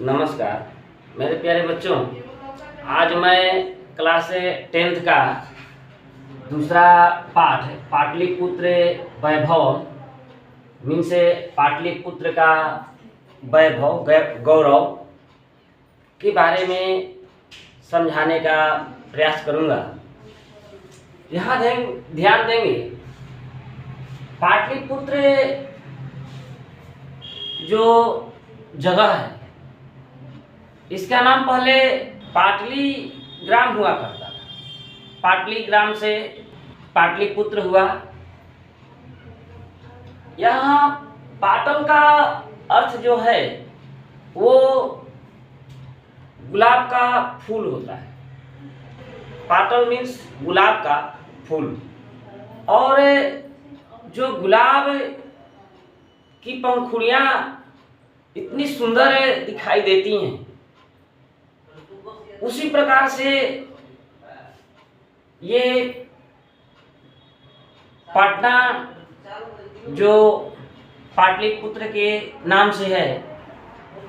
नमस्कार मेरे प्यारे बच्चों। आज मैं क्लास 10th का दूसरा पाठ पाटलिपुत्र वैभव मीन्स पाटलिपुत्र का वैभव गौरव के बारे में समझाने का प्रयास करूंगा। यहाँ ध्यान देंगे, पाटलिपुत्र जो जगह है इसका नाम पहले पाटली ग्राम हुआ करता था। पाटली ग्राम से पाटलिपुत्र हुआ। यहाँ पाटल का अर्थ जो है वो गुलाब का फूल होता है। पाटल मीन्स गुलाब का फूल। और जो गुलाब की पंखुड़ियाँ इतनी सुंदर दिखाई देती हैं, उसी प्रकार से ये पटना जो पाटलिपुत्र के नाम से है,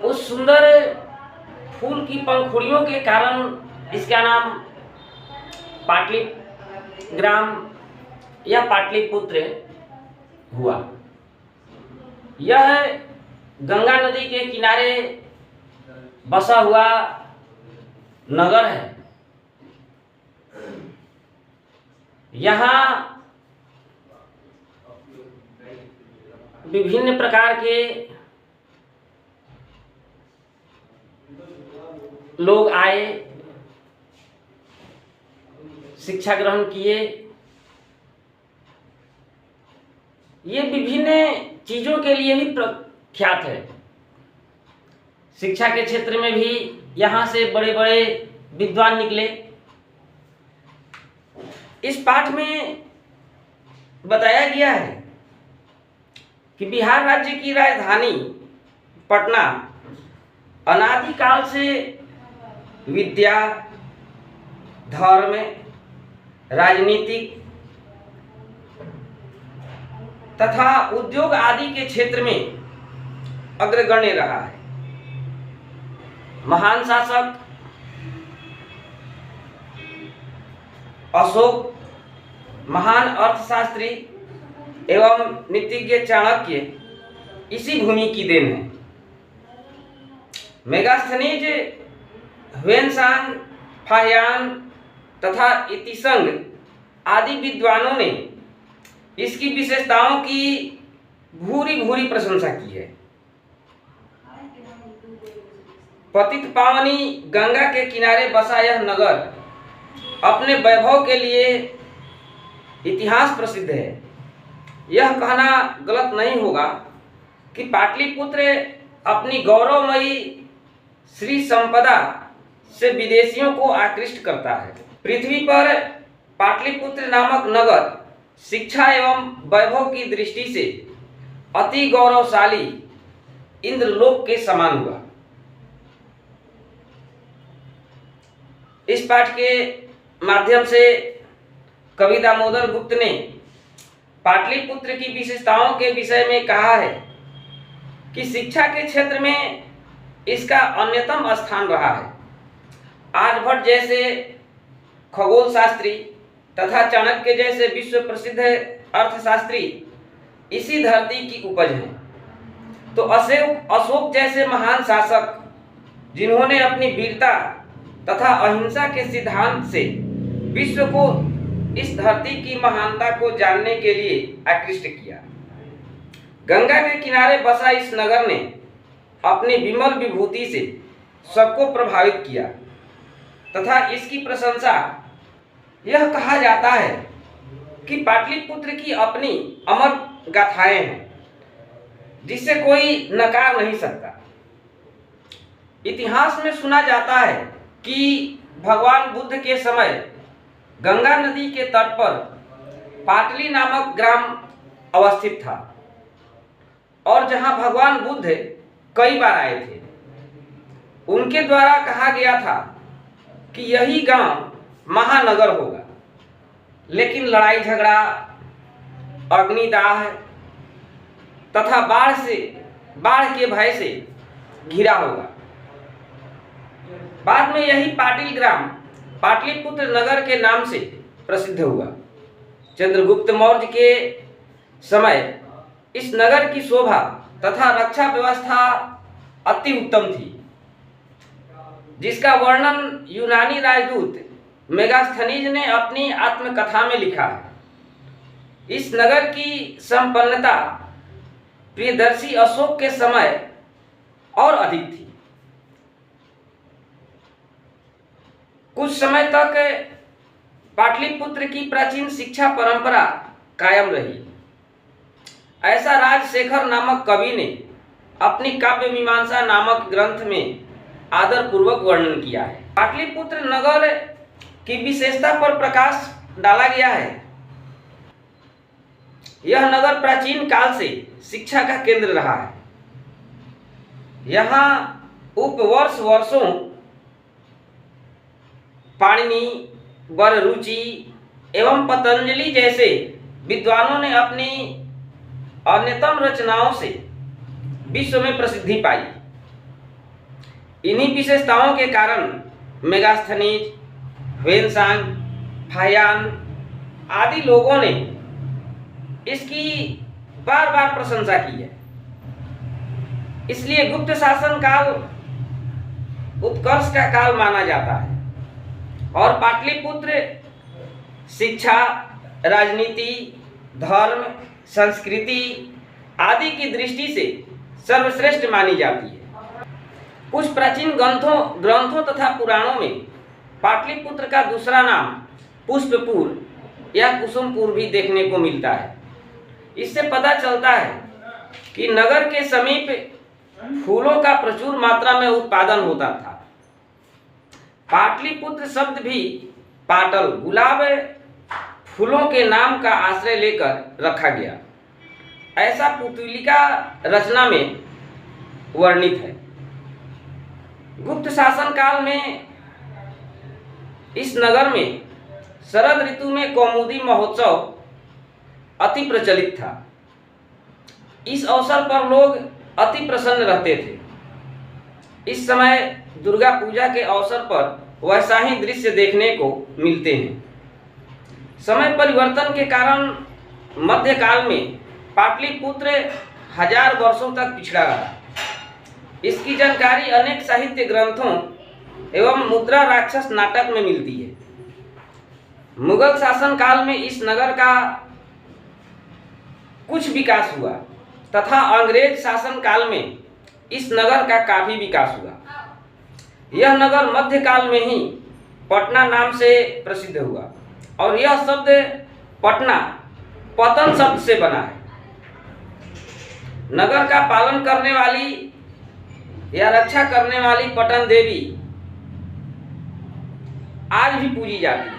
उस सुंदर फूल की पंखुड़ियों के कारण इसका नाम पाटली ग्राम या पाटलिपुत्र हुआ। यह गंगा नदी के किनारे बसा हुआ नगर है। यहाँ विभिन्न प्रकार के लोग आए, शिक्षा ग्रहण किए। ये विभिन्न चीजों के लिए ही प्रख्यात है। शिक्षा के क्षेत्र में भी यहाँ से बड़े बड़े विद्वान निकले। इस पाठ में बताया गया है कि बिहार राज्य की राजधानी पटना अनादिकाल से विद्या, धर्म, राजनीतिक तथा उद्योग आदि के क्षेत्र में अग्रगण्य रहा है। महान शासक अशोक, महान अर्थशास्त्री एवं नीतिज्ञ चाणक्य इसी भूमि की देन है। मेगास्थनीज, ह्वेनसांग, फाहियान तथा इतिसंग आदि विद्वानों ने इसकी विशेषताओं की भूरी भूरी प्रशंसा की है। पतित पावनी गंगा के किनारे बसा यह नगर अपने वैभव के लिए इतिहास प्रसिद्ध है। यह कहना गलत नहीं होगा कि पाटलिपुत्र अपनी गौरवमयी श्री संपदा से विदेशियों को आकृष्ट करता है। पृथ्वी पर पाटलिपुत्र नामक नगर शिक्षा एवं वैभव की दृष्टि से अति गौरवशाली इंद्रलोक के समान हुआ। इस पाठ के माध्यम से कवि दामोदर गुप्त ने पाटलिपुत्र की विशेषताओं के विषय में कहा है कि शिक्षा के क्षेत्र में इसका अन्यतम स्थान रहा है। आर्यभट्ट जैसे खगोल शास्त्री तथा चाणक्य जैसे विश्व प्रसिद्ध अर्थशास्त्री इसी धरती की उपज हैं। तो अशोक जैसे महान शासक जिन्होंने अपनी वीरता तथा अहिंसा के सिद्धांत से विश्व को इस धरती की महानता को जानने के लिए आकृष्ट किया। गंगा के किनारे बसा इस नगर ने अपनी विमल विभूति से सबको प्रभावित किया तथा इसकी प्रशंसा यह कहा जाता है कि पाटलिपुत्र की अपनी अमर गाथाएं हैं जिसे कोई नकार नहीं सकता। इतिहास में सुना जाता है कि भगवान बुद्ध के समय गंगा नदी के तट पर पाटली नामक ग्राम अवस्थित था और जहां भगवान बुद्ध कई बार आए थे। उनके द्वारा कहा गया था कि यही गांव महानगर होगा, लेकिन लड़ाई झगड़ा, अग्निदाह तथा बाढ़ के भय से घिरा होगा। बाद में यही पाटिल ग्राम पाटलिपुत्र नगर के नाम से प्रसिद्ध हुआ। चंद्रगुप्त मौर्य के समय इस नगर की शोभा तथा रक्षा व्यवस्था अति उत्तम थी, जिसका वर्णन यूनानी राजदूत मेगास्थनीज ने अपनी आत्मकथा में लिखा है। इस नगर की संपन्नता प्रियदर्शी अशोक के समय और अधिक थी। कुछ समय तक पाटलिपुत्र की प्राचीन शिक्षा परंपरा कायम रही। ऐसा राजशेखर नामक कवि ने अपनी काव्य मीमांसा नामक ग्रंथ में आदर पूर्वक वर्णन किया है। पाटलिपुत्र नगर की विशेषता पर प्रकाश डाला गया है। यह नगर प्राचीन काल से शिक्षा का केंद्र रहा है। यहाँ उपवर्ष वर्षों पाणिनि, वररुचि एवं पतंजलि जैसे विद्वानों ने अपनी अन्यतम रचनाओं से विश्व में प्रसिद्धि पाई। इन्हीं विशेषताओं के कारण मेगास्थनीज, ह्वेनसांग, फाहियान आदि लोगों ने इसकी बार बार प्रशंसा की है। इसलिए गुप्त शासन काल उत्कर्ष का काल माना जाता है और पाटलिपुत्र शिक्षा, राजनीति, धर्म, संस्कृति आदि की दृष्टि से सर्वश्रेष्ठ मानी जाती है। कुछ प्राचीन ग्रंथों तथा पुराणों में पाटलिपुत्र का दूसरा नाम पुष्पपुर या कुसुमपुर भी देखने को मिलता है। इससे पता चलता है कि नगर के समीप फूलों का प्रचुर मात्रा में उत्पादन होता था। पाटलिपुत्र शब्द भी पाटल गुलाब फूलों के नाम का आश्रय लेकर रखा गया, ऐसा पुतलिका रचना में वर्णित है। गुप्त शासन काल में इस नगर में शरद ऋतु में कौमुदी महोत्सव अति प्रचलित था। इस अवसर पर लोग अति प्रसन्न रहते थे। इस समय दुर्गा पूजा के अवसर पर वैसा ही दृश्य देखने को मिलते हैं। समय परिवर्तन के कारण मध्यकाल में पाटलिपुत्र 1000 वर्षों तक पिछड़ा रहा। इसकी जानकारी अनेक साहित्य ग्रंथों एवं मुद्रा राक्षस नाटक में मिलती है। मुगल शासन काल में इस नगर का कुछ विकास हुआ तथा अंग्रेज शासन काल में इस नगर का काफी विकास हुआ। यह नगर मध्यकाल में ही पटना नाम से प्रसिद्ध हुआ और यह शब्द पटना पतन शब्द से बना है। नगर का पालन करने वाली या रक्षा करने वाली पटन देवी आज भी पूजी जाती है।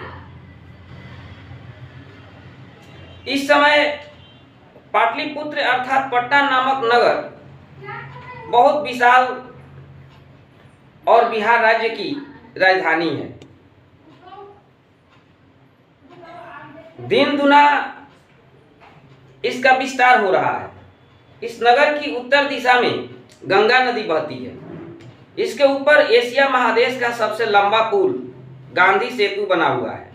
इस समय पाटलिपुत्र अर्थात पटना नामक नगर बहुत विशाल और बिहार राज्य की राजधानी है। दिन दुना इसका विस्तार हो रहा है। इस नगर की उत्तर दिशा में गंगा नदी बहती है। इसके ऊपर एशिया महादेश का सबसे लंबा पुल गांधी सेतु बना हुआ है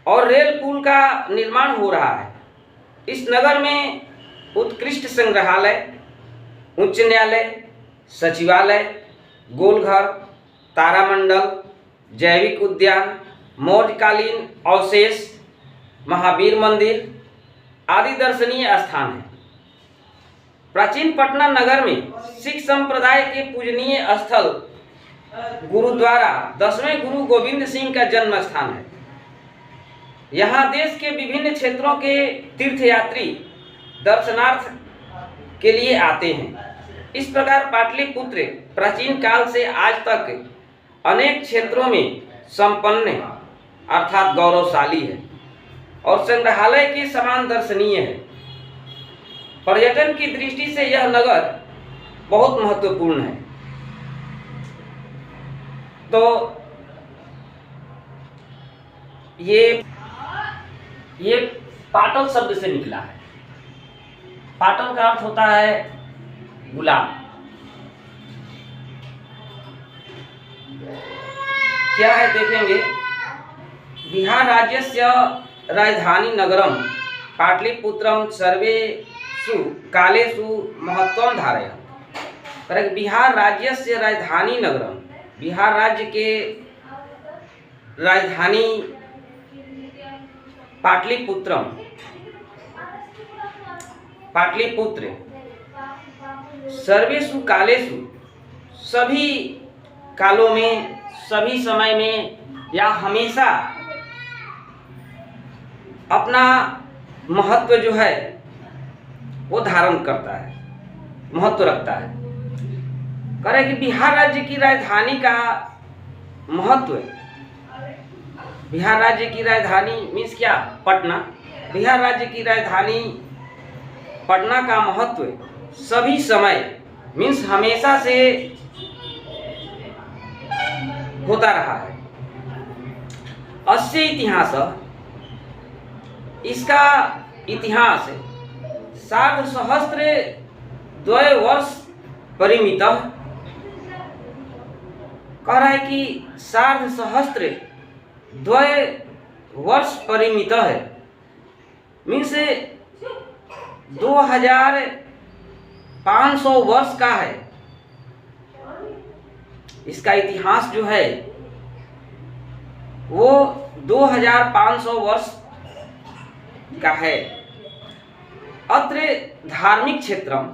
और रेल पुल का निर्माण हो रहा है। इस नगर में उत्कृष्ट संग्रहालय, उच्च न्यायालय, सचिवालय, गोलघर, तारामंडल, जैविक उद्यान, मौर्यकालीन अवशेष, महावीर मंदिर आदि दर्शनीय स्थान हैं। प्राचीन पटना नगर में सिख संप्रदाय के पूजनीय स्थल गुरुद्वारा 10वें गुरु गोविंद सिंह का जन्म स्थान है। यहाँ देश के विभिन्न क्षेत्रों के तीर्थयात्री दर्शनार्थ के लिए आते हैं। इस प्रकार पाटलिपुत्र प्राचीन काल से आज तक अनेक क्षेत्रों में संपन्न अर्थात गौरवशाली है और संग्रहालय के समान दर्शनीय है। पर्यटन की दृष्टि से यह नगर बहुत महत्वपूर्ण है। तो ये पाटल शब्द से निकला है। पाटल का अर्थ होता है गुलाब। क्या है देखेंगे। बिहार राज्यस्य राजधानी नगरम पाटलिपुत्रम सर्वेषु कालेषु महत्वम धारयति। बिहार राज्यस्य राजधानी नगरम, बिहार राज्य के राजधानी पाटलिपुत्रम, पाटलिपुत्र सर्वेषु कालेषु सभी कालों में, सभी समय में या हमेशा अपना महत्व जो है वो धारण करता है, महत्व रखता है। कह रहे कि बिहार राज्य की राजधानी का महत्व, बिहार राज्य की राजधानी मीन्स क्या, पटना। बिहार राज्य की राजधानी पटना का महत्व सभी समय मीन्स हमेशा से होता रहा है। अस्य इतिहास, इसका इतिहास सार्धसहस्र द्वय वर्ष परिमित। कह रहा है कि सार्धसहस्र द्वय वर्ष परिमित है, मीन्स 2500 वर्ष का है। इसका इतिहास जो है वो 2500 वर्ष का है। अत्र धार्मिक क्षेत्रम,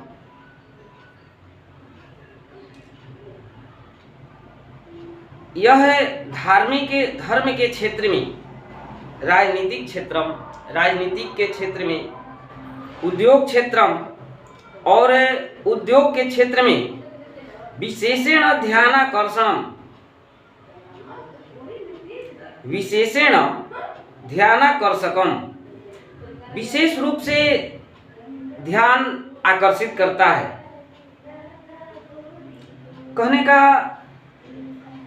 यह धार्मिक धर्म के क्षेत्र में, राजनीतिक क्षेत्रम, राजनीतिक के क्षेत्र में, उद्योग क्षेत्रम और उद्योग के क्षेत्र में विशेषण ध्यानाकर्षणम, विशेषण ध्यानाकर्षकम, विशेष रूप से ध्यान आकर्षित करता है। कहने का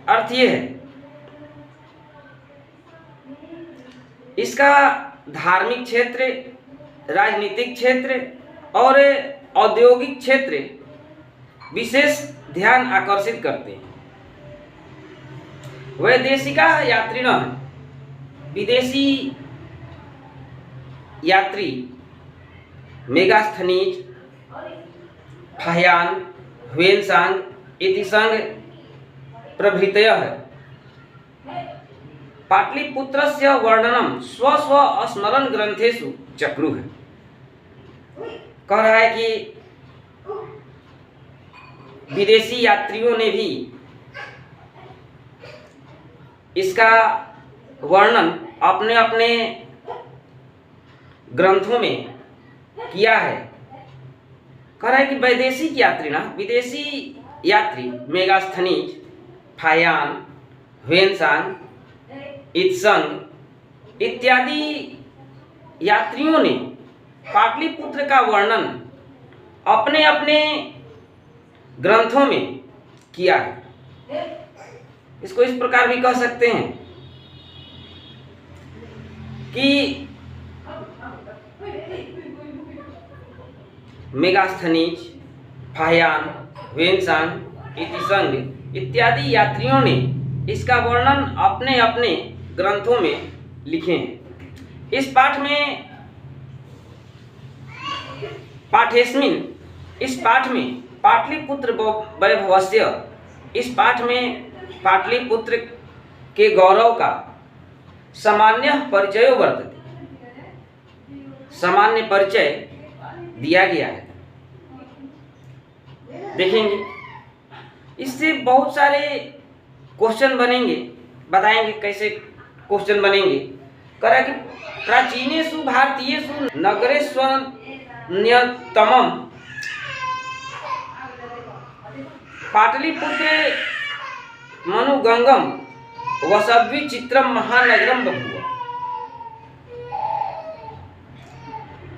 अर्थ ये है, इसका धार्मिक क्षेत्र, राजनीतिक क्षेत्र और औद्योगिक क्षेत्र विशेष ध्यान आकर्षित करते हैं। वैदेशिका यात्रिणः, विदेशी यात्री मेगास्थनीज, फाह्यान, ह्वेनसांग इतिसंग प्रभृतयः पाटलिपुत्रस्य वर्णनम स्व स्व स्मरण ग्रंथेषु चक्रुः। कह रहा है कि विदेशी यात्रियों ने भी इसका वर्णन अपने अपने ग्रंथों में किया है। कह रहा है कि वैदेशिक यात्री ना, विदेशी यात्री मेगास्थनीज, फाह्यान, ह्वेनसांग, इत्संग इत्यादि यात्रियों ने पाटलिपुत्र का वर्णन अपने अपने ग्रंथों में किया है। इसको इस प्रकार भी कह सकते हैं कि मेगास्थनीज, फाह्यान, ह्वेनसांग इतिसंग इत्यादि यात्रियों ने इसका वर्णन अपने अपने ग्रंथों में लिखे हैं। इस पाठ में पाठेस्मिन, इस पाठ में पाटलिपुत्र वैभवस्य, इस पाठ में पाटलिपुत्र के गौरव का सामान्य परिचय वर्तते, सामान्य परिचय दिया गया है। देखेंगे इससे बहुत सारे क्वेश्चन बनेंगे, बताएंगे कैसे क्वेश्चन बनेंगे। करा कि प्राचीनेषु भारतीयेषु नगरेष्वन्यतमं पाटलिपुत्रे मनुगंगम वसद्विचित्रम महानगरम बभूव।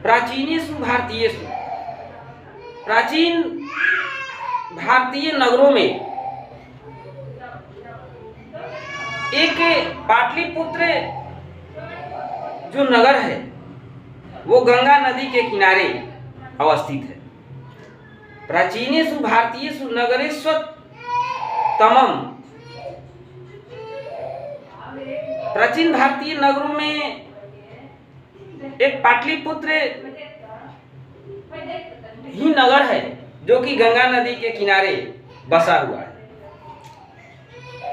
प्राचीनेषु भारतीयेषु, प्राचीन भारतीय नगरों में एक पाटलिपुत्र जो नगर है वो गंगा नदी के किनारे अवस्थित है। प्राचीनेषु भारतीयेषु नगरेष्वतमम प्राचीन भारतीय नगरों में एक पाटलिपुत्र ही नगर है जो कि गंगा नदी के किनारे बसा हुआ है।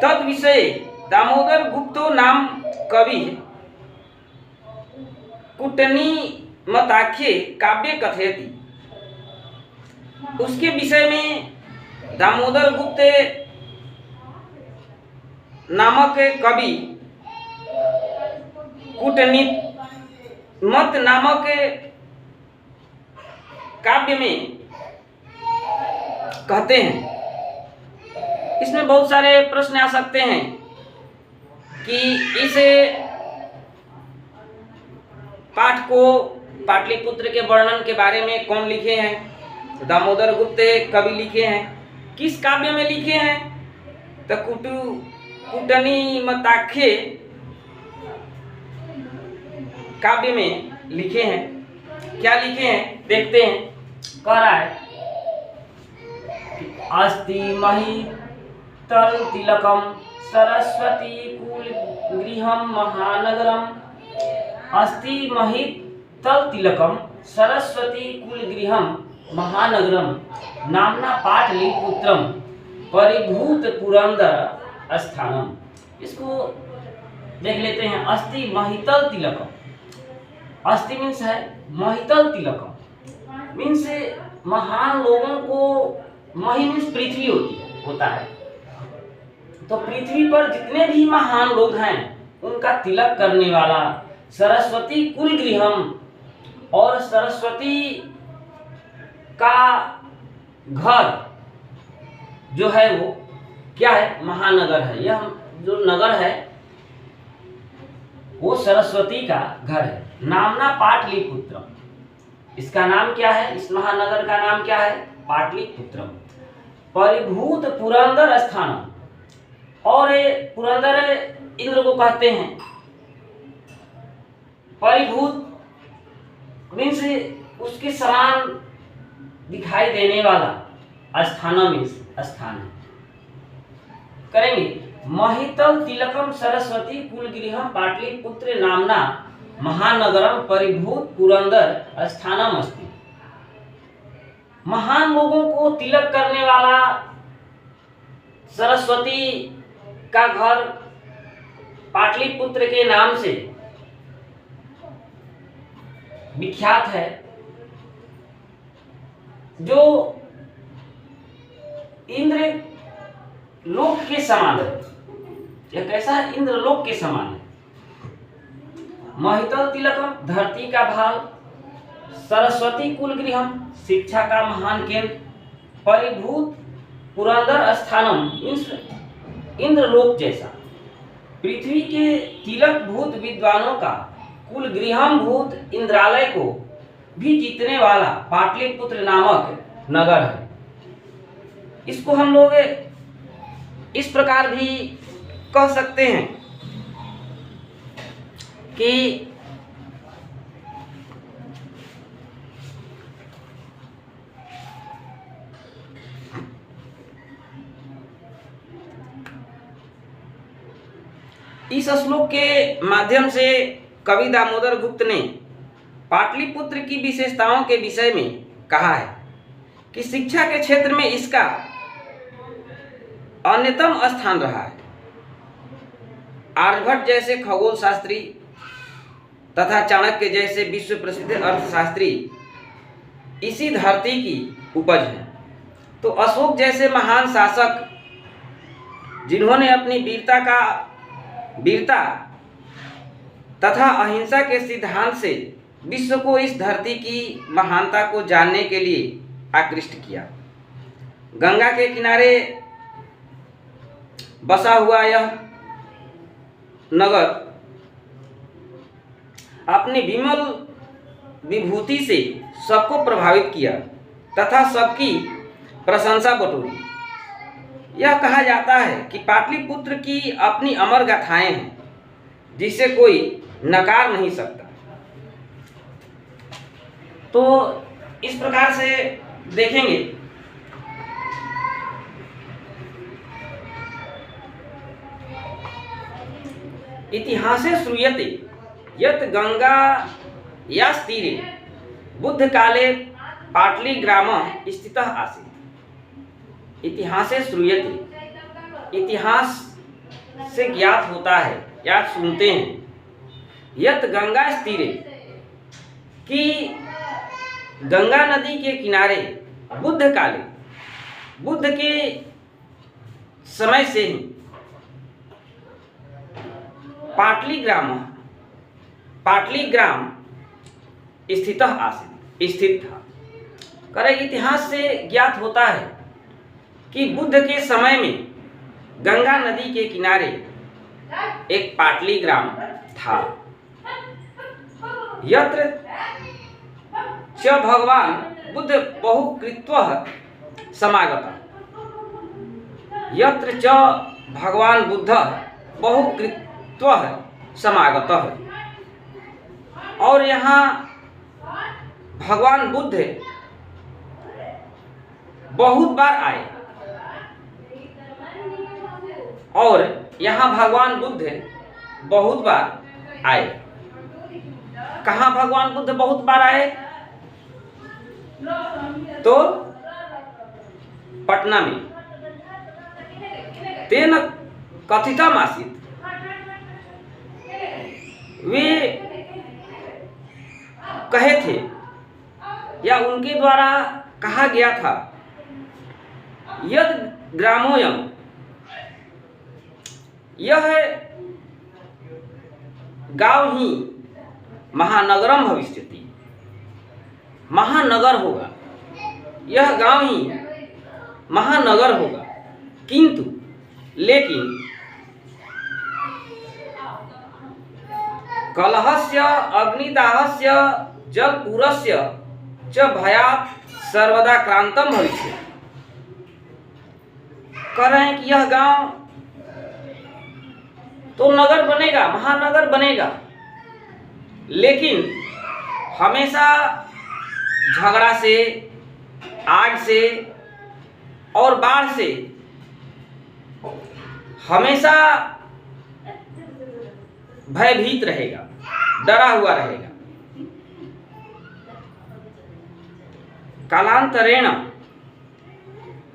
तद विषय दामोदर गुप्तो नाम कवि कुटनी मताख्ये काव्य कथयति। उसके विषय में दामोदर गुप्त नामक कवि कूटनीमत नामक काव्य में कहते हैं। इसमें बहुत सारे प्रश्न आ सकते हैं कि इस पाठ को पाटलिपुत्र के वर्णन के बारे में कौन लिखे हैं? दामोदर गुप्त कवि लिखे हैं। किस काव्य में लिखे हैं? तो कूटनीमताख्ये काव्य में लिखे हैं। क्या लिखे हैं देखते हैं। कह रहा है अस्ति महितल तिलकम सरस्वती कुल गृहम महानगरम। अस्ति महितल तिलकम सरस्वती कुल गृहम महानगरम नामना पाटलिपुत्रम परिभूत पुरंदर स्थानम। इसको देख लेते हैं। अस्ति महितल तिलकम, अस्ति मीन्स है, महितल तिलकम मीन्स महान लोगों को, मही मीन्स पृथ्वी होता है। तो पृथ्वी पर जितने भी महान लोग हैं उनका तिलक करने वाला सरस्वती कुल गृहम, और सरस्वती का घर जो है वो क्या है? महानगर है। यह जो नगर है वो सरस्वती का घर है। नामना पाटलिपुत्रम, इसका नाम क्या है? इस महानगर का नाम क्या है? पाटलिपुत्रम। परिभूत पुरंदर स्थानम, और पुरंदर इंद्र को कहते हैं। परिभूत मीन्स उसके समान दिखाई देने वाला, स्थान मीन्स स्थान है। करेंगे महितल तिलकम सरस्वती कुलगृहम पाटलिपुत्र नामना महानगरम परिभूत पुरंदर स्थानम अस्ति। महान लोगों को तिलक करने वाला सरस्वती का घर पाटलिपुत्र के नाम से विख्यात है, जो इंद्र लोक के समान है। यह कैसा है? इंद्र लोक के समान है। महितल तिलकम धरती का भाल, सरस्वती कुल गृहम शिक्षा का महान केंद्र, परिभूत पुरंदर स्थानम मीन्स इंद्र लोक जैसा, पृथ्वी के तिलक भूत विद्वानों का कुल गृहम भूत इंद्रालय को भी जीतने वाला पाटलिपुत्र नामक नगर है। इसको हम लोग इस प्रकार भी कह सकते हैं कि इस श्लोक के माध्यम से कवि दामोदर गुप्त ने पाटलिपुत्र की विशेषताओं के विषय में कहा है कि शिक्षा के क्षेत्र में इसका अन्यतम स्थान रहा है। आर्यभट्ट जैसे खगोल शास्त्री तथा चाणक्य जैसे विश्व प्रसिद्ध अर्थशास्त्री इसी धरती की उपज है। तो अशोक जैसे महान शासक जिन्होंने अपनी वीरता तथा अहिंसा के सिद्धांत से विश्व को इस धरती की महानता को जानने के लिए आकृष्ट किया। गंगा के किनारे बसा हुआ यह नगर अपनी विमल विभूति से सबको प्रभावित किया तथा सबकी प्रशंसा बटोरी। यह कहा जाता है कि पाटलिपुत्र की अपनी अमर गाथाएं हैं जिसे कोई नकार नहीं सकता। तो इस प्रकार से देखेंगे इतिहासे श्रूयते यत् गंगा यास्तीरे बुद्ध काले पाटलीग्रामः स्थितः आसीत्। इतिहासे श्रूयते, इतिहास से ज्ञात होता है या सुनते हैं, यत् गंगा तीरे कि गंगा नदी के किनारे बुद्ध काले, बुद्ध के समय से ही पाटलीग्राम स्थित था। करे इतिहास से ज्ञात होता है कि बुद्ध के समय में गंगा नदी के किनारे एक पाटलीग्राम था। यत्र च भगवान बुद्ध बहुकृत्वः समागतः, यत्र च भगवान बुद्ध बहुकृत्वः समागतः, और यहाँ भगवान बुद्ध बहुत बार आए, और यहाँ भगवान बुद्ध बहुत बार आए। कहाँ भगवान बुद्ध बहुत बार आए? तो पटना में। तेन कथितम् आसीत्, वे कहे थे या उनके द्वारा कहा गया था, यद ग्रामोऽयं, यह गांव ही महानगरम भविष्यति, महानगर होगा, यह गांव ही महानगर होगा। किंतु लेकिन कलहस्य अग्निदाहस्य जलपूरस्य च भयात् सर्वदा क्रांतम भविष्यति। कह रहे हैं कि यह गांव तो नगर बनेगा, महानगर बनेगा, लेकिन हमेशा झगड़ा से, आग से और बाढ़ से हमेशा भयभीत रहेगा, डरा हुआ रहेगा। कालांतरेण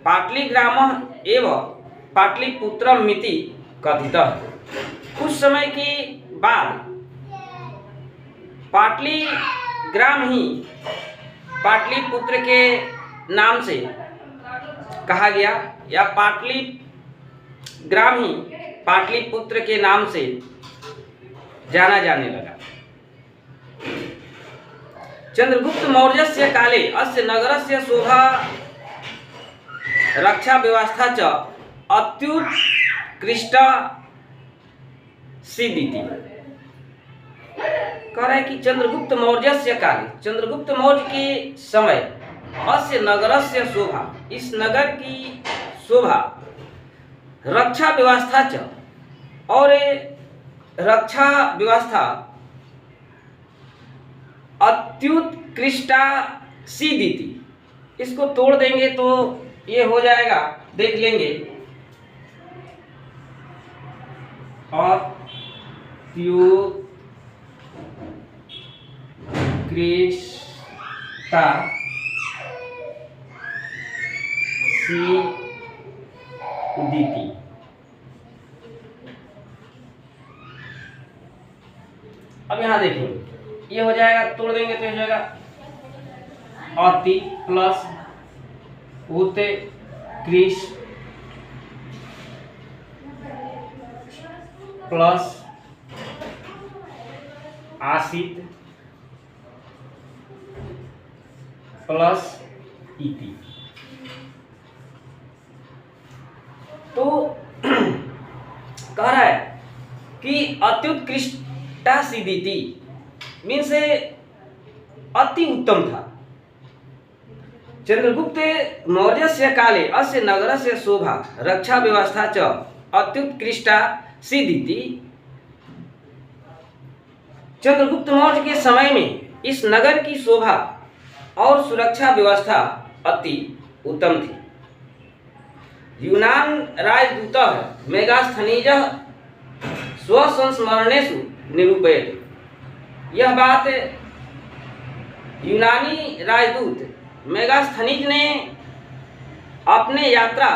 पाटलीग्रामः एव पाटलिपुत्रम् इति कथितः। कुछ समय के बाद पाटलीग्राम ही पाटलिपुत्र के नाम से कहा गया, या पाटलीग्राम ही पाटलिपुत्र के नाम से जाना जाने लगा। चंद्रगुप्त मौर्यस्य काले अस्य नगरस्य शोभा रक्षा व्यवस्था च अत्युत्कृष्टा सिद्धिति। कह रहे कि चंद्रगुप्त मौर्यस्य काले, चंद्रगुप्त मौर्य के समय अस्य नगरस्य शोभा, इस नगर की शोभा रक्षा व्यवस्था च, और रक्षा व्यवस्था अत्युत्कृष्टा सिद्धिति। इसको तोड़ देंगे तो ये हो जाएगा, देख लेंगे, अत्युत्कृष्टा सिद्धिति। अब यहां देखिए, ये हो जाएगा, तोड़ देंगे तो हो जाएगा अति प्लस उत्कृष्ट प्लस आसित प्लस इति। तो कह रहा है कि अत्युत्कृष्टा सिद्धिति मीन्स अति उत्तम था। चंद्रगुप्त मौर्यस्य काले अस्य नगरस्य शोभा रक्षा व्यवस्था च अत्युत्कृष्टा सिद्धिति। चंद्रगुप्त मौर्य के समय में इस नगर की शोभा और सुरक्षा व्यवस्था अति उत्तम थी। यूनान राजदूतः मेगास्थनीजः स्वसंस्मरणेषु निरूपयते। यह बात यूनानी राजदूत मेगास्थनीज ने अपने यात्रा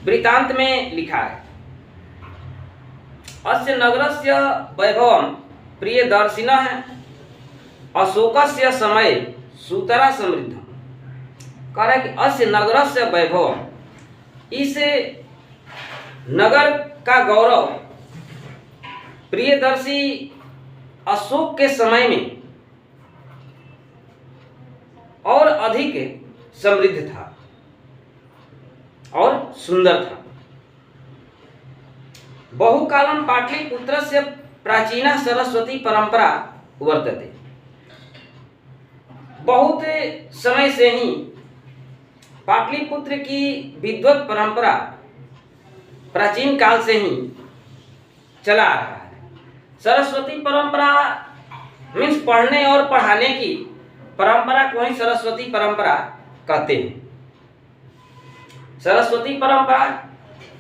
वृत्तांत में लिखा है। अस्य नगरस्य वैभवं प्रियदर्शिनः अशोकस्य समय सुतरा समृद्धम्। कह रहा है कि अस्य नगरस्य वैभवम्, इस नगर का गौरव प्रियदर्शी अशोक के समय में और अधिक समृद्ध था और सुंदर था। बहुकालं पाटलिपुत्रस्य प्राचीना सरस्वती परंपरा वर्तते। बहुत समय से ही पाटलिपुत्र की विद्वत परंपरा प्राचीन काल से ही चला आ रहा है। सरस्वती परंपरा मीन्स पढ़ने और पढ़ाने की परंपरा को ही सरस्वती परंपरा कहते हैं। सरस्वती परंपरा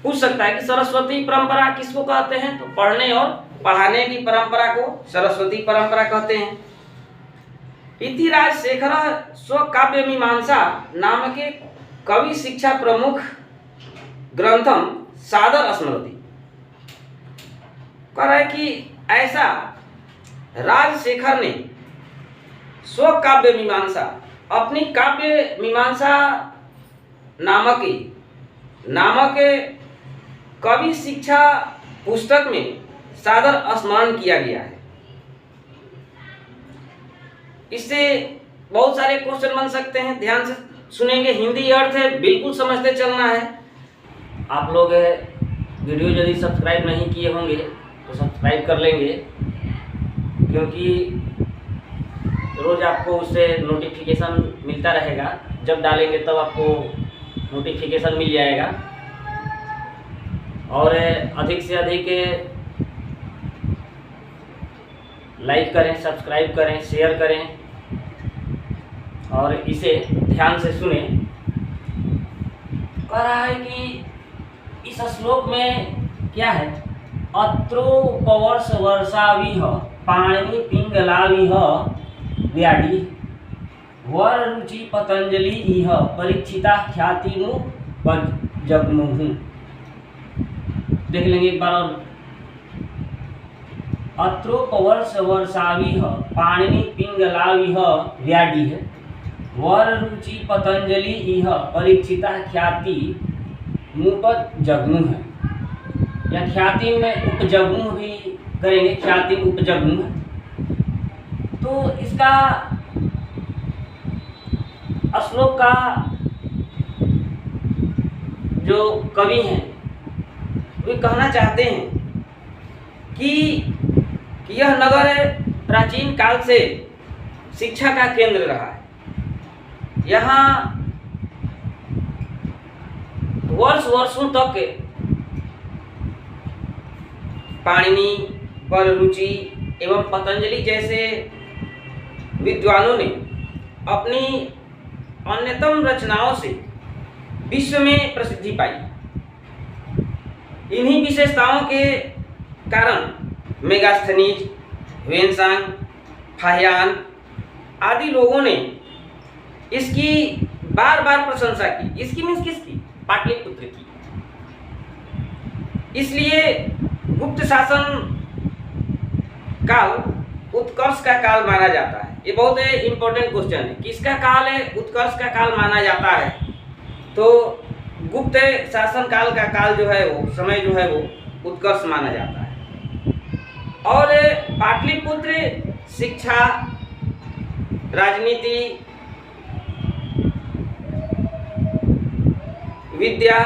पूछ सकता है कि सरस्वती परंपरा किसको कहते हैं, तो पढ़ने और पढ़ाने की परंपरा को सरस्वती परंपरा कहते हैं। इति राजशेखर स्वकाव्य मीमांसा नाम के कवि शिक्षा प्रमुख ग्रंथम सादर स्मृति। कह रहा है कि ऐसा राजशेखर ने स्वकाव्य मीमांसा, अपनी काव्य मीमांसा नामक कवि शिक्षा पुस्तक में सादर स्मरण किया गया है। इससे बहुत सारे क्वेश्चन बन सकते हैं, ध्यान से सुनेंगे। हिंदी अर्थ है, बिल्कुल समझते चलना है। आप लोग वीडियो यदि सब्सक्राइब नहीं किए होंगे तो सब्सक्राइब कर लेंगे, क्योंकि रोज़ आपको उससे नोटिफिकेशन मिलता रहेगा। जब डालेंगे तब आपको नोटिफिकेशन मिल जाएगा। और अधिक से अधिक लाइक करें, सब्सक्राइब करें, शेयर करें और इसे ध्यान से सुने। कह रहा है कि इस श्लोक में क्या है, अत्रोपवर्ष वर्षाविह पाणिनि पिंगलाविह व्याडी वर रुचि पतंजलि इह परीक्षिता ख्यातिनु जगमुहु। देख लेंगे एक बार और। अत्रोपवर्ष वर्षाविह पाणिनि पिंगलाविह व्याडी वर रुचि पतंजलि इह परीक्षिता ख्याति उपजग्मुह है, या ख्याति में उपजग्मुह भी करेंगे, ख्याति उपजग्मुह। तो इसका श्लोक का जो कवि हैं वे कहना चाहते हैं कि यह नगर प्राचीन काल से शिक्षा का केंद्र रहा है। यहाँ वर्षों तक पाणिनि, वररुचि एवं पतंजलि जैसे विद्वानों ने अपनी अन्यतम रचनाओं से विश्व में प्रसिद्धि पाई। इन्हीं विशेषताओं के कारण मेगास्थनीज, ह्वेनसांग, फाहियान आदि लोगों ने इसकी बार बार प्रशंसा की। इसकी मीन्स किसकी? पाटलिपुत्र की। इसलिए गुप्त शासन काल उत्कर्ष का काल माना जाता है। ये बहुत इंपॉर्टेंट क्वेश्चन है, किसका काल है उत्कर्ष का काल माना जाता है? तो गुप्त शासन काल का काल जो है वो समय जो है वो उत्कर्ष माना जाता है। और पाटलिपुत्र शिक्षा, राजनीति, विद्या,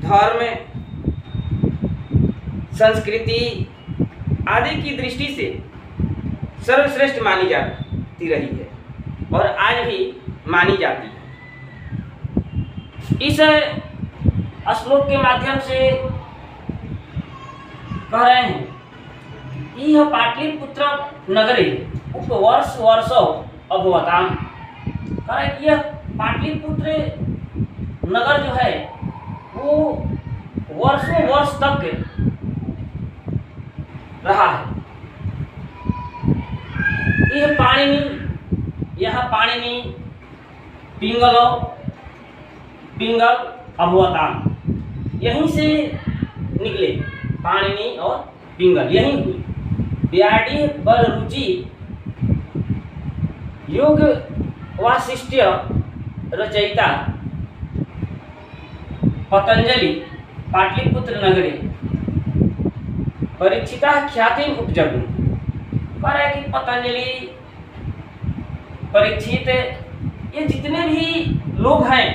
धर्म, संस्कृति आदि की दृष्टि से सर्वश्रेष्ठ मानी जाती रही है और आज भी मानी जाती है। इस श्लोक के माध्यम से कह रहे हैं कि यह पाटलिपुत्र नगरे उपवर्ष वर्षो अभवताम। कह रहे हैं कि यह पाटलिपुत्र नगर जो है वो वर्षों वर्ष तक रहा है। यह पाणिनि, यह पाणिनि, पिंगल अभवताम, यहीं से निकले पाणिनि और पिंगल, यहीं हुई। ब्याडी बर रुचि योग वासिष्ठ्य रचयिता पतंजलि पाटलिपुत्र नगरे परीक्षिता ख्याति उपजगु। कह रहा है कि पतंजलि, परीक्षित, ये जितने भी लोग हैं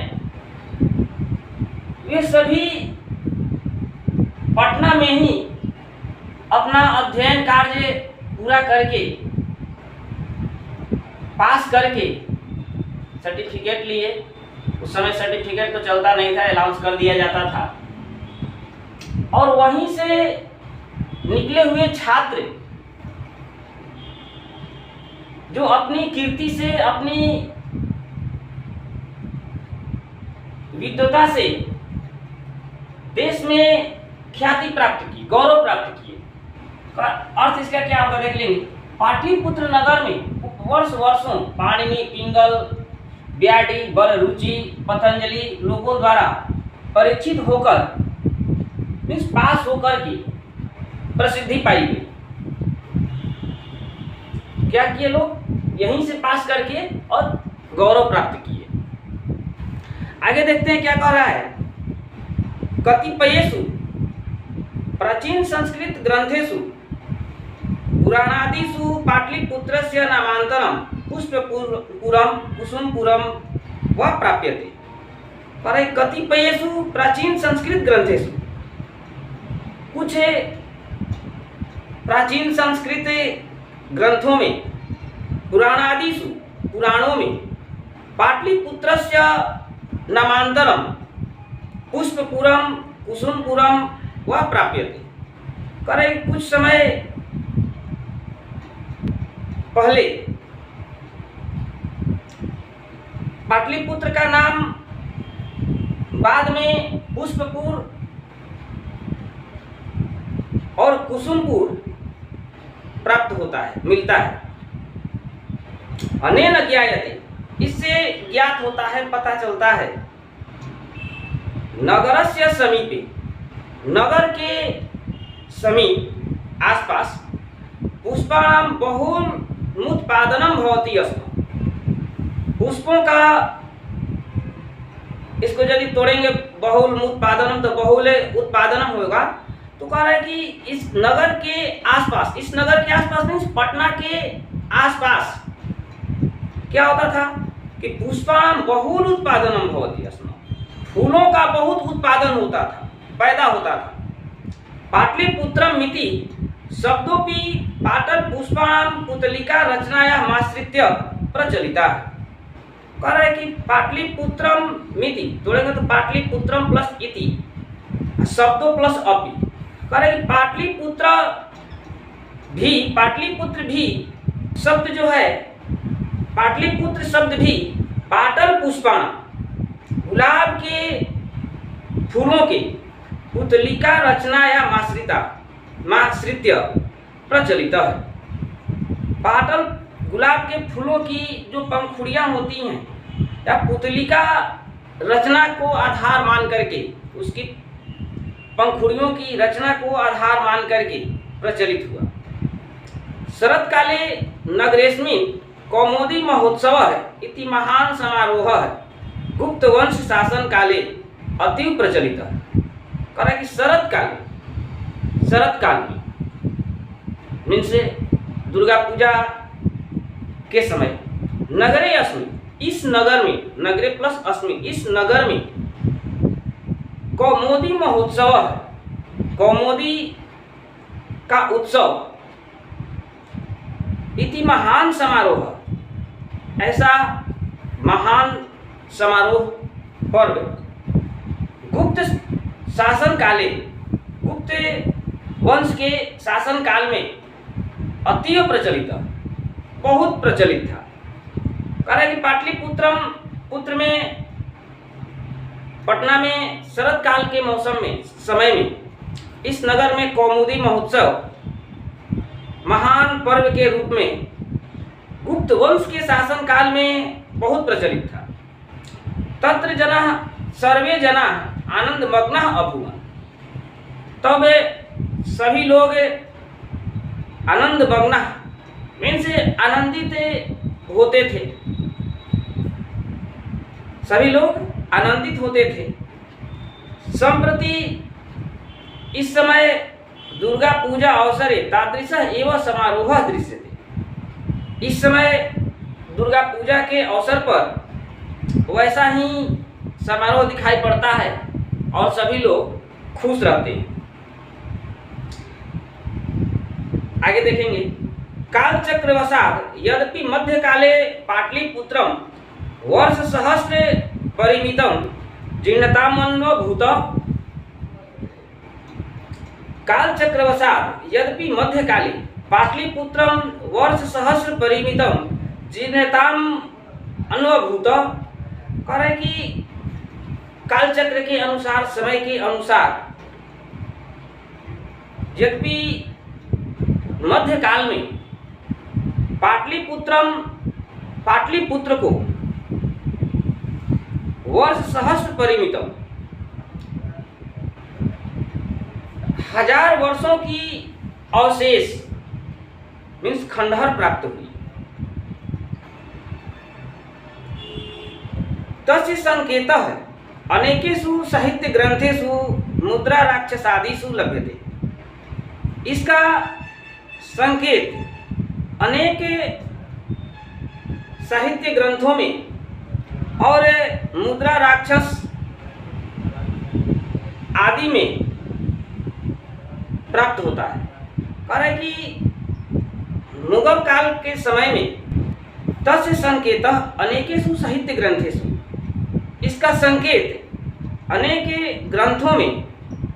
वे सभी पटना में ही अपना अध्ययन कार्य पूरा करके, पास करके सर्टिफिकेट लिए। उस समय सर्टिफिकेट तो चलता नहीं था, अनाउंस कर दिया जाता था। और वहीं से निकले हुए छात्र जो अपनी कीर्ति से, अपनी विद्वता से देश में ख्याति प्राप्त की, गौरव प्राप्त किए। अर्थ इसका क्या होगा देख लेंगे। पाटलिपुत्र नगर में वर्षों पाणिनि, पिंगल, ब्याडी, बलरुचि, पतंजलि लोगों द्वारा परीक्षित होकर, पास होकर की प्रसिद्धि पाई गई। क्या किए लोग? यहीं से पास करके और गौरव प्राप्त किए। आगे देखते हैं क्या कह रहा है। कतिपयेषु प्राचीन संस्कृत ग्रंथेषु पुराणादिषु पाटलिपुत्रस्य नामांतरम पुष्पपुरम कुसुमपुरम व प्राप्यते। पर कतिपयेषु प्राचीन संस्कृत ग्रंथेषु, कुछ प्राचीन संस्कृत ग्रंथों में, पुराणादिषु पुराणों में, पाटलिपुत्रस्य नामांतरम पुष्पपुरम कुसुमपुरम व प्राप्यते। करे कुछ समय पहले पाटलिपुत्र का नाम बाद में पुष्पपुर और कुसुमपुर प्राप्त होता है, मिलता है। अनेन ज्ञायते, इससे ज्ञात होता है, पता चलता है। नगरस्य समीपे, नगर के समीप आसपास पुष्पाणां बहुमुत्पादनं भवति स्म। पुष्पों का, इसको यदि तोड़ेंगे बहुल उत्पादनम, तो बहुल उत्पादनम होगा। तो कह रहा है कि इस नगर के आसपास, इस नगर के आसपास नहीं, पटना के आसपास क्या होता था कि पुष्पाणां बहुल उत्पादनम भवति स्म, फूलों का बहुत उत्पादन होता था, पैदा होता था। पाटलिपुत्रम मिति शब्दोपि पाटल पुष्पाणां पुतलिका रचनायाः आश्रित्य प्रचलिता। कह रहा है कि पाटलिपुत्रम मिति, तोड़ेंगे तो पाटलिपुत्रम प्लस इति, शब्दों प्लस अपि। कह रहा है कि पाटलिपुत्र भी शब्द जो है, पाटलिपुत्र शब्द भी पाटल पुष्पाण, गुलाब के फूलों के पुतलिका रचना या माश्रित्य प्रचलित है। पाटल गुलाब के फूलों की जो पंखुड़ियां होती हैं या पुतलिका रचना को आधार मान करके, उसकी पंखुड़ियों की रचना को आधार मान करके प्रचलित हुआ। शरत काले नगरेस्मिन् कौमुदी महोत्सव इति महान समारोह गुप्त वंश शासन काले अतीव प्रचलित है। कह रहा है कि शरत काल में मीन्स दुर्गा पूजा के समय, नगरे अस्मि, इस नगर में, नगरे प्लस अस्मि, इस नगर में कौमुदी महोत्सव है, कौमुदी का उत्सव, इति महान समारोह, ऐसा महान समारोह पर्व गुप्त शासन काले, गुप्त वंश के शासन काल में अतीव प्रचलित, बहुत प्रचलित था। कह रहा है कि पाटलिपुत्र में, पटना में शरत काल के मौसम में, समय में, इस नगर में कौमुदी महोत्सव महान पर्व के रूप में गुप्त वंश के शासन काल में बहुत प्रचलित था। तत्र जना सर्वे जना आनंद मग्न अभूव। तब सभी लोग आनंद मग्न मीन्स आनंदित होते थे, सभी लोग आनंदित होते थे। संप्रति इस समय दुर्गा पूजा अवसरे तादृश एवं समारोह दृश्यते। इस समय दुर्गा पूजा के अवसर पर वैसा ही समारोह दिखाई पड़ता है और सभी लोग खुश रहते हैं। आगे देखेंगे, कालचक्रवशात् यद्यपि मध्यकाले पाटलिपुत्रम वर्ष सहस्र परिमितम जीर्णतामन्वभूत। कालचक्रवशात् यद्यपि मध्यकाले पाटलिपुत्रम वर्ष सहस्र परिमितम जीर्णताम अन्वभूत। कह रहे कि कालचक्र के अनुसार, समय के अनुसार, यद्यपि मध्यकाल में पाटलिपुत्र को वर्ष सहस्र परिमितम 1000 वर्षों की अवशेष मीन्स खंडहर प्राप्त हुई। तस्य संकेतः अनेकेषु साहित्य ग्रंथेषु मुद्रा राक्षसादिषु लभ्यते। इसका संकेत अनेक साहित्य ग्रंथों में और मुद्रा राक्षस आदि में प्राप्त होता है। कह रहे कि मुगल काल के समय में तस्य संकेतः अनेकेषु साहित्य ग्रंथेषु, इसका संकेत अनेक ग्रंथों में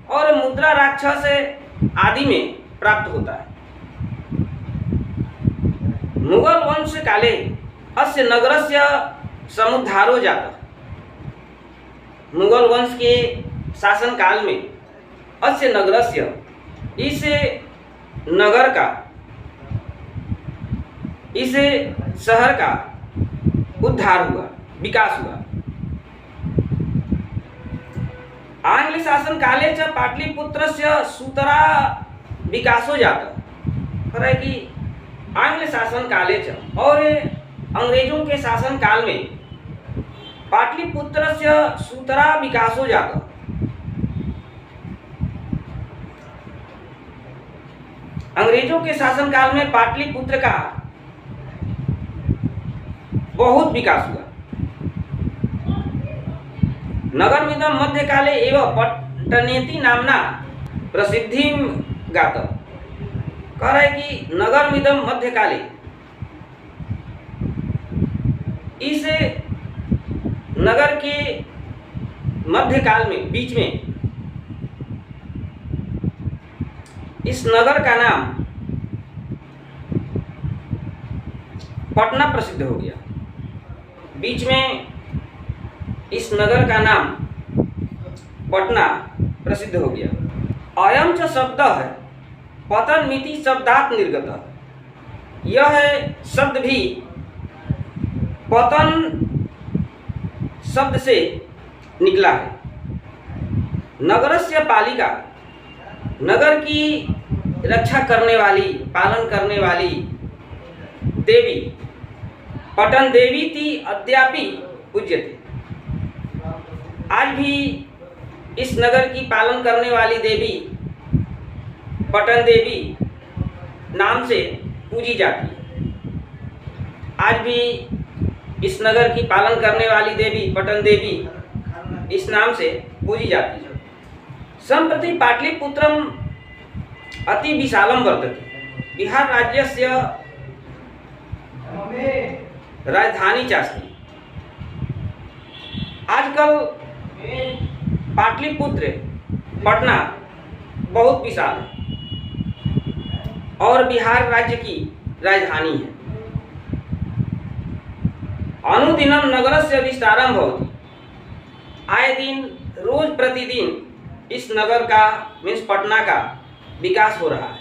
और मुद्रा राक्षस आदि में प्राप्त होता है। मुगल वंश काले अस्य नगरस्य समुद्धारो जातः। मुगल वंश के शासन काल में अस्य नगरस्य, इस नगर का, इस शहर का उद्धार हुआ, विकास हुआ। आंग्ल शासन काले च पाटलिपुत्रस्य सुतरा विकासो जातः। कह रहे कि आंग्ल शासन काले च, और अंग्रेजों के शासन काल में पाटलिपुत्रस्य सुतरा विकासो जातः। अंग्रेजों के शासन काल में पाटलिपुत्र का बहुत विकास हुआ। नगरमिदं मध्यकाले एवं पट्टनेति नामना प्रसिद्धि गात। कह रहे कि नगरमिदं मध्यकाले, इस नगर के मध्यकाल में, बीच में, इस नगर का नाम पटना प्रसिद्ध हो गया। बीच में इस नगर का नाम पटना प्रसिद्ध हो गया। अयम च शब्द है पतन मिति शब्दात निर्गत। यह शब्द भी पतन शब्द से निकला है। नगरस्य पालिका, नगर की रक्षा करने वाली, पालन करने वाली देवी पटन देवी थी, अद्यापि पूज्यते। आज भी इस नगर की पालन करने वाली देवी पटन देवी नाम से पूजी जाती है। आज भी इस नगर की पालन करने वाली देवी पटन देवी इस नाम से पूजी जाती है। संप्रति पाटलिपुत्रम अति विशालम वर्तते। बिहार राज्यस्य राजधानी चास्ति। आजकल पाटलिपुत्र, पटना बहुत विशाल है और बिहार राज्य की राजधानी है। अनुदिनम नगरस्य विस्तारम भवति। आए दिन, रोज प्रतिदिन इस नगर का मीन्स पटना का विकास हो रहा है।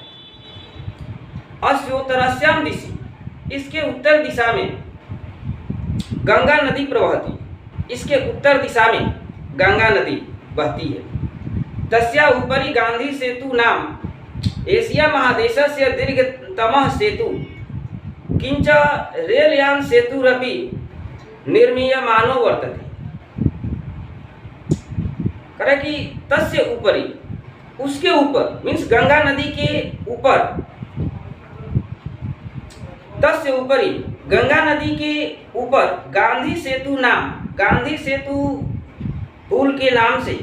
अस्योत्तरस्याम दिशि, इसके उत्तर दिशा में गंगा नदी प्रवहति, इसके उत्तर दिशा में गंगा नदी बहती है। तस्या उपरि गांधी सेतु नाम एशिया महादेशस्य दीर्घतमः सेतु किंच रेलयान सेतुरपि निर्मीयमानो वर्तते। करे कि तस्य उपरि, उसके ऊपर मीन्स गंगा नदी के ऊपर, तस्य उपरि गंगा नदी के ऊपर गांधी सेतु नाम, गांधी सेतु पुल के नाम से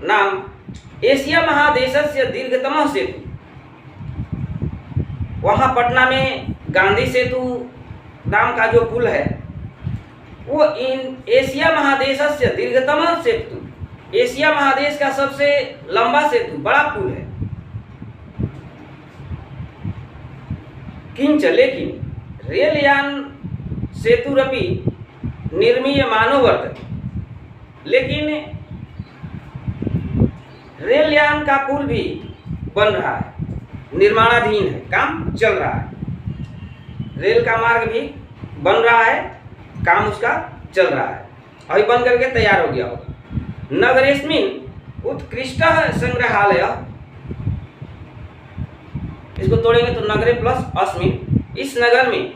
नाम एशिया महादेशस्य दीर्घतम सेतु, वहाँ पटना में गांधी सेतु नाम का जो पुल है वो इन एशिया महादेशस्य दीर्घतम सेतु, एशिया महादेश का सबसे लंबा सेतु, बड़ा पुल है। किंच लेकिन रेलयान सेतुरपि निर्मीयमानो वर्तते, लेकिन रेलयान का पुल भी बन रहा है, निर्माणाधीन है, काम चल रहा है। रेल का मार्ग भी बन रहा है, काम उसका चल रहा है, अभी बन करके तैयार हो गया होगा। नगरेस्मिन उत्कृष्टः संग्रहालय, इसको तोड़ेंगे तो नगरे प्लस अस्मिन, इस नगर में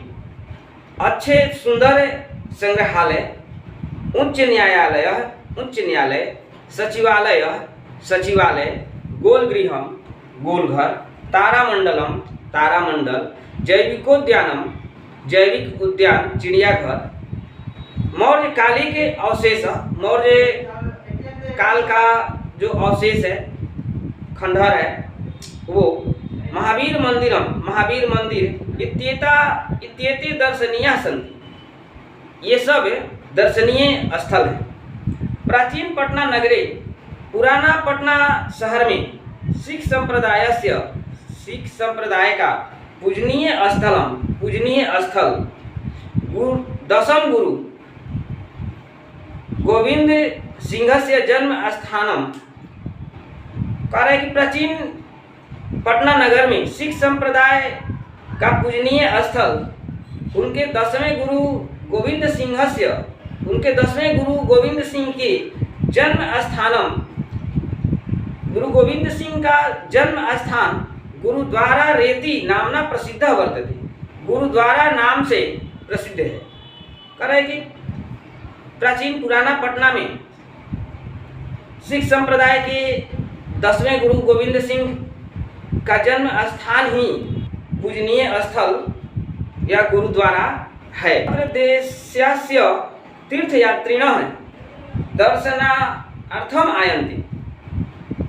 अच्छे सुंदर संग्रहालय, उच्च न्यायालय, उच्च न्यायालय, सचिवालय, सचिवालय, गोलगृहम, गोलघर, तारामंडलम, तारामंडल, जैविकोद्यानम, जैविक उद्यान, चिड़ियाघर, मौर्य काली के अवशेष, मौर्य काल का जो अवशेष है, खंडहर है वो, महावीर मंदिरम, महावीर मंदिर, इत्येते दर्शनीय सन्ति, ये सब दर्शनीय स्थल है। प्राचीन पटना नगरे, पुराना पटना शहर में सिख संप्रदाय का पूजनीय स्थलम, पूजनीय स्थल, दशम गुरु गोविंद सिंह से जन्म स्थानम, कह रहे कि प्राचीन पटना नगर में सिख संप्रदाय का पूजनीय स्थल, उनके 10वें गुरु गोविंद सिंह से, उनके 10वें गुरु गोविंद सिंह के जन्म स्थानम, गुरु गोविंद सिंह का जन्म स्थान गुरुद्वारा रेती नामना प्रसिद्ध वर्तते, गुरुद्वारा नाम से प्रसिद्ध है। कह रहे कि प्राचीन पुराना पटना में सिख संप्रदाय के 10वें गुरु गोविंद सिंह का जन्म स्थान ही पूजनीय स्थल या गुरुद्वारा है। देशस्य तीर्थयात्रिणः दर्शनार्थम आयन्ति,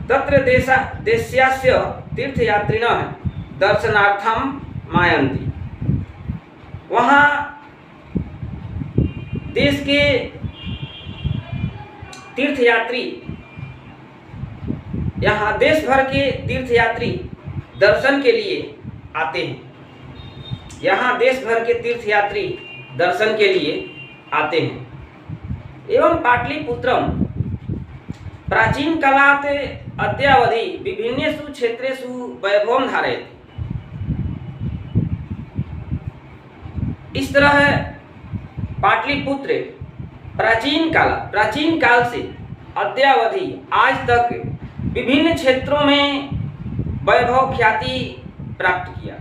तत्र देशस्य तीर्थयात्रिणः दर्शनार्थम आयन्ति, वहाँ देश के तीर्थयात्री, यहाँ देश भर के तीर्थयात्री दर्शन के लिए आते हैं, यहाँ देश भर के तीर्थयात्री दर्शन के लिए आते हैं। एवं पाटलिपुत्रम प्राचीन कालात् अद्यावधि विभिन्नेषु क्षेत्रेषु वैभवं धारयति। इस तरह पाटलिपुत्र प्राचीन काल से अद्यावधि आज तक विभिन्न क्षेत्रों में वैभव ख्याति प्राप्त किया।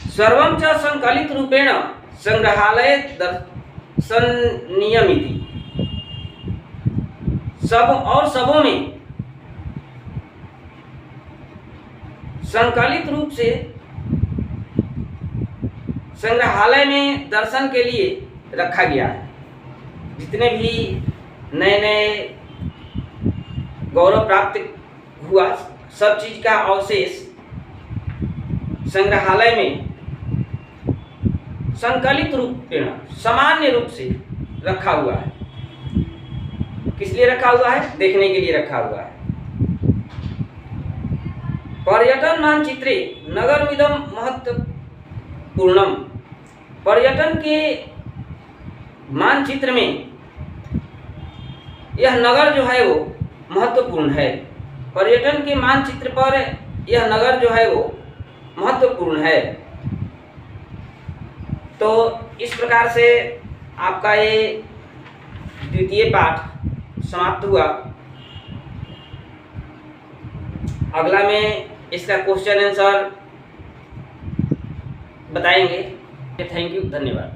सर्वं च संकलित रूपेण संग्रहालय दर्शनीयमिति, सबों में संकलित रूप से संग्रहालय में दर्शन के लिए रखा गया है। जितने भी नए नए गौरव प्राप्त हुआ, सब चीज का अवशेष संग्रहालय में संकलित रूप में सामान्य रूप से रखा हुआ है। किस लिए रखा हुआ है? देखने के लिए रखा हुआ है। पर्यटन मानचित्रे नगरमिदं महत्वपूर्णम, पर्यटन के मानचित्र में यह नगर जो है वो महत्वपूर्ण है। पर्यटन के मानचित्र पर यह नगर जो है वो महत्वपूर्ण है। तो इस प्रकार से आपका ये द्वितीय पाठ समाप्त हुआ। अगला में इसका क्वेश्चन आंसर बताएंगे। थैंक यू, धन्यवाद।